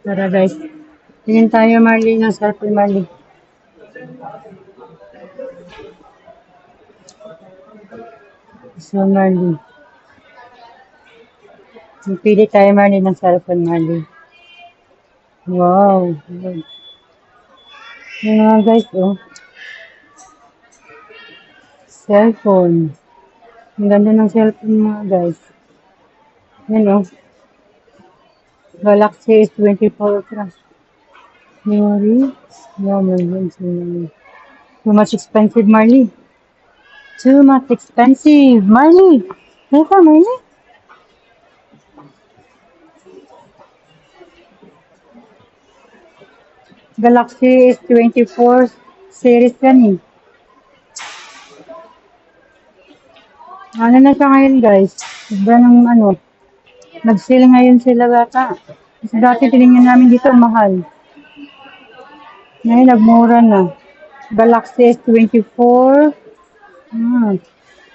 Tara guys. Tingin tayo Marley ng cellphone Marley. So Marley. Pili tayo Marley ng cellphone Marley. Wow. Yung mga guys oh. Cellphone. Ang ganda ng cellphone mga guys. Yan oh. Galaxy S24 Ultra. Sorry. No, too much expensive, Marley. Too much expensive, Marley. Ito, Marley. Galaxy S24 series yan eh. Ano na siya ngayon, guys? Iba ng ano. Nag-sale ngayon sila bata. Kasi dati tinignan namin dito, mahal. Ngayon, nagmura na. Galaxy S24.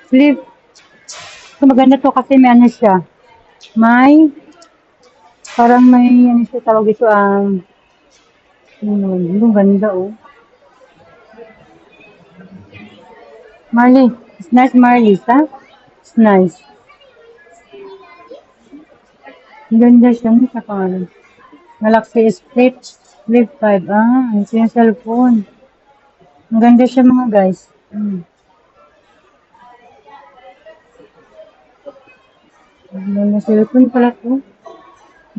Flip. So, maganda to kasi may ano siya. Parang may ano siya tawag dito ang ganda oh. Marley. It's nice Marley, ha? It's nice. Ganda siya. Ano siya pangalan? Galaxy S Flip 5. Ito yung cellphone. Ang ganda siya mga guys. Ang ganda cellphone pala to.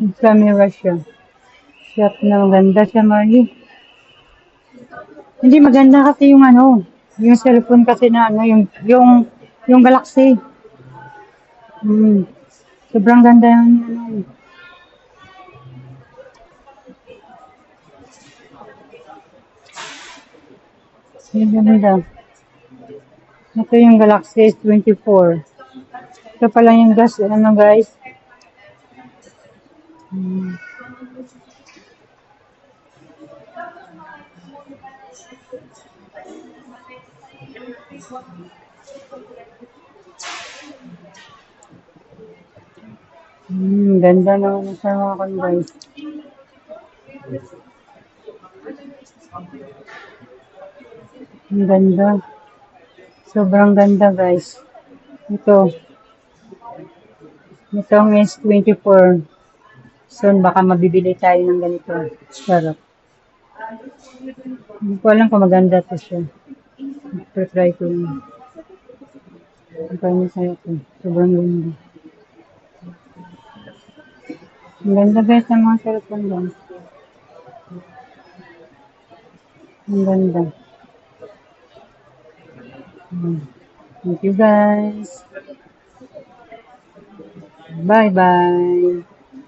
May camera siya. Shot na maganda siya Marley. Hindi maganda kasi yung ano. Yung cellphone kasi na ano. Yung Galaxy. Sobrang ganda yung ano. Yung ganda. Ito yung Galaxy S24. Ito pala yung ano guys. Ganda naman sa mga kan guys. Ang ganda. Sobrang ganda guys. Ito ang S24. So, baka mabibili tayo ng ganito. Sarap. Hindi ko alam kung maganda to siya. Try ko yun. Ang sa'yo ko. Sobrang ganda. Ang ganda guys ang mga cellphone lang. Ang ganda. Thank you guys. Bye-bye.